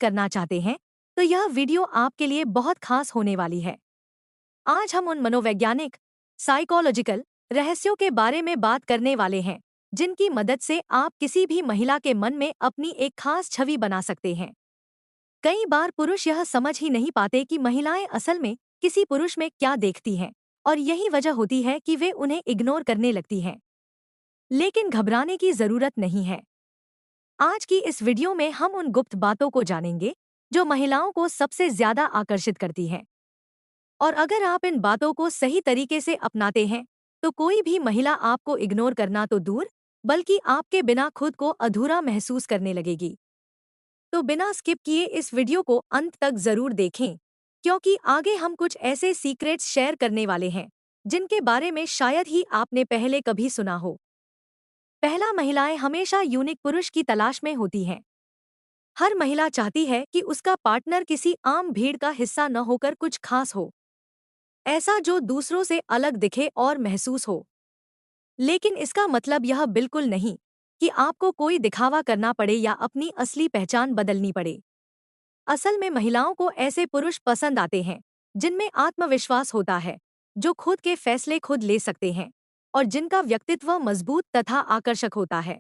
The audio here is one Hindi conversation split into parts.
करना चाहते हैं, तो यह वीडियो आपके लिए बहुत खास होने वाली है। आज हम उन मनोवैज्ञानिक, साइकोलॉजिकल रहस्यों के बारे में बात करने वाले हैं, जिनकी मदद से आप किसी भी महिला के मन में अपनी एक खास छवि बना सकते हैं। कई बार पुरुष यह समझ ही नहीं पाते कि महिलाएं असल में किसी पुरुष में क्या देखती हैं, और यही वजह होती है कि वे उन्हें इग्नोर करने लगती हैं। लेकिन घबराने की जरूरत नहीं है। आज की इस वीडियो में हम उन गुप्त बातों को जानेंगे जो महिलाओं को सबसे ज्यादा आकर्षित करती हैं। और अगर आप इन बातों को सही तरीके से अपनाते हैं, तो कोई भी महिला आपको इग्नोर करना तो दूर, बल्कि आपके बिना खुद को अधूरा महसूस करने लगेगी। तो बिना स्किप किए इस वीडियो को अंत तक जरूर देखें, क्योंकि आगे हम कुछ ऐसे सीक्रेट्स शेयर करने वाले हैं जिनके बारे में शायद ही आपने पहले कभी सुना हो। पहला, महिलाएं हमेशा यूनिक पुरुष की तलाश में होती हैं। हर महिला चाहती है कि उसका पार्टनर किसी आम भीड़ का हिस्सा न होकर कुछ खास हो, ऐसा जो दूसरों से अलग दिखे और महसूस हो। लेकिन इसका मतलब यह बिल्कुल नहीं कि आपको कोई दिखावा करना पड़े या अपनी असली पहचान बदलनी पड़े। असल में महिलाओं को ऐसे पुरुष पसंद आते हैं जिनमें आत्मविश्वास होता है, जो खुद के फैसले खुद ले सकते हैं और जिनका व्यक्तित्व मजबूत तथा आकर्षक होता है।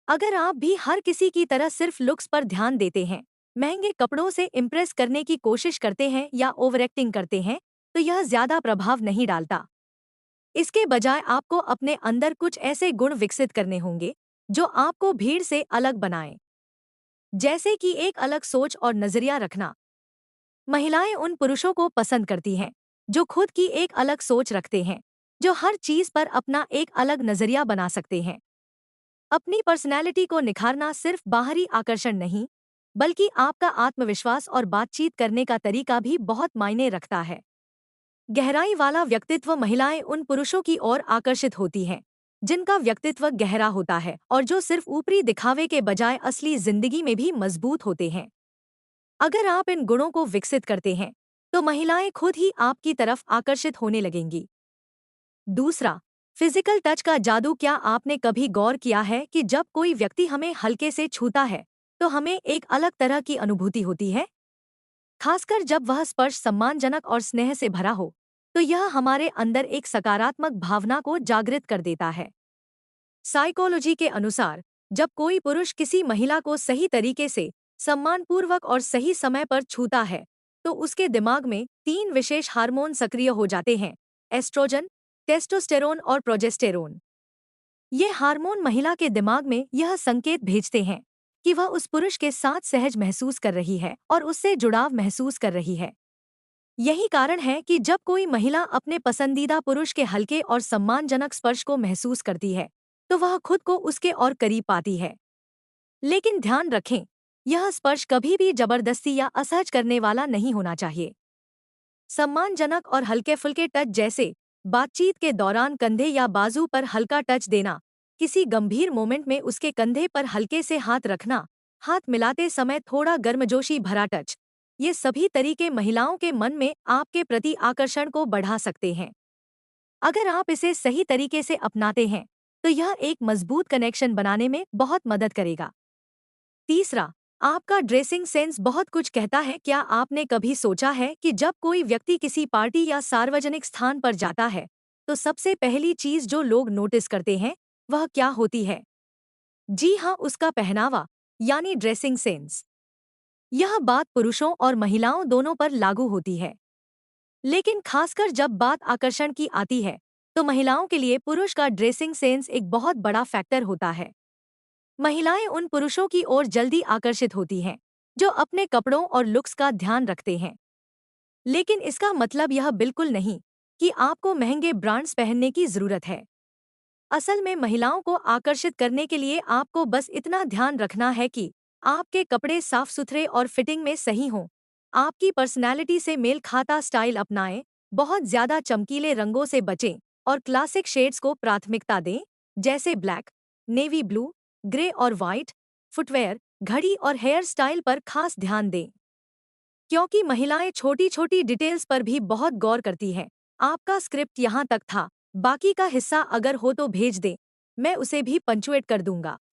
अगर आप भी हर किसी की तरह सिर्फ लुक्स पर ध्यान देते हैं, महंगे कपड़ों से इम्प्रेस करने की कोशिश करते हैं या ओवर एक्टिंग करते हैं, तो यह ज्यादा प्रभाव नहीं डालता। इसके बजाय आपको अपने अंदर कुछ ऐसे गुण विकसित करने होंगे जो आपको भीड़ से अलग बनाएं। जैसे कि एक अलग सोच और नजरिया रखना। महिलाएं उन पुरुषों को पसंद करती हैं जो खुद की एक अलग सोच रखते हैं, जो हर चीज पर अपना एक अलग नजरिया बना सकते हैं। अपनी पर्सनैलिटी को निखारना सिर्फ बाहरी आकर्षण नहीं, बल्कि आपका आत्मविश्वास और बातचीत करने का तरीका भी बहुत मायने रखता है। गहराई वाला व्यक्तित्व। महिलाएं उन पुरुषों की ओर आकर्षित होती हैं जिनका व्यक्तित्व गहरा होता है और जो सिर्फ ऊपरी दिखावे के बजाय असली जिंदगी में भी मजबूत होते हैं। अगर आप इन गुणों को विकसित करते हैं, तो महिलाएं खुद ही आपकी तरफ आकर्षित होने लगेंगी। दूसरा, फिजिकल टच का जादू। क्या आपने कभी गौर किया है कि जब कोई व्यक्ति हमें हल्के से छूता है, तो हमें एक अलग तरह की अनुभूति होती है? खासकर जब वह स्पर्श सम्मानजनक और स्नेह से भरा हो, तो यह हमारे अंदर एक सकारात्मक भावना को जागृत कर देता है। साइकोलॉजी के अनुसार, जब कोई पुरुष किसी महिला को सही तरीके से, सम्मानपूर्वक और सही समय पर छूता है, तो उसके दिमाग में 3 विशेष हार्मोन सक्रिय हो जाते हैं: एस्ट्रोजन, टेस्टोस्टेरोन और प्रोजेस्टेरोन। ये हार्मोन महिला के दिमाग में यह संकेत भेजते हैं कि वह उस पुरुष के साथ सहज महसूस कर रही है और उससे जुड़ाव महसूस कर रही है। यही कारण है कि जब कोई महिला अपने पसंदीदा पुरुष के हल्के और सम्मानजनक स्पर्श को महसूस करती है, तो वह खुद को उसके और करीब पाती है। लेकिन ध्यान रखें, यह स्पर्श कभी भी जबरदस्ती या असहज करने वाला नहीं होना चाहिए। सम्मानजनक और हल्के फुल्के टच, जैसे बातचीत के दौरान कंधे या बाजू पर हल्का टच देना, किसी गंभीर मोमेंट में उसके कंधे पर हल्के से हाथ रखना, हाथ मिलाते समय थोड़ा गर्मजोशी भरा टच, ये सभी तरीके महिलाओं के मन में आपके प्रति आकर्षण को बढ़ा सकते हैं। अगर आप इसे सही तरीके से अपनाते हैं, तो यह एक मजबूत कनेक्शन बनाने में बहुत मदद करेगा। तीसरा, आपका ड्रेसिंग सेंस बहुत कुछ कहता है। क्या आपने कभी सोचा है कि जब कोई व्यक्ति किसी पार्टी या सार्वजनिक स्थान पर जाता है, तो सबसे पहली चीज जो लोग नोटिस करते हैं, वह क्या होती है? जी हाँ, उसका पहनावा, यानी ड्रेसिंग सेंस। यह बात पुरुषों और महिलाओं दोनों पर लागू होती है। लेकिन खासकर जब बात आकर्षण की आती है, तो महिलाओं के लिए पुरुष का ड्रेसिंग सेंस एक बहुत बड़ा फैक्टर होता है। महिलाएं उन पुरुषों की ओर जल्दी आकर्षित होती हैं जो अपने कपड़ों और लुक्स का ध्यान रखते हैं। लेकिन इसका मतलब यह बिल्कुल नहीं कि आपको महंगे ब्रांड्स पहनने की जरूरत है। असल में महिलाओं को आकर्षित करने के लिए आपको बस इतना ध्यान रखना है कि आपके कपड़े साफ सुथरे और फिटिंग में सही हों। आपकी पर्सनैलिटी से मेल खाता स्टाइल अपनाएं, बहुत ज्यादा चमकीले रंगों से बचें और क्लासिक शेड्स को प्राथमिकता दें, जैसे ब्लैक, नेवी ब्लू, ग्रे और वाइट। फुटवेयर, घड़ी और हेयर स्टाइल पर खास ध्यान दें, क्योंकि महिलाएं छोटी छोटी डिटेल्स पर भी बहुत गौर करती हैं। आपका स्क्रिप्ट यहाँ तक था, बाकी का हिस्सा अगर हो तो भेज दें, मैं उसे भी पंचुएट कर दूंगा।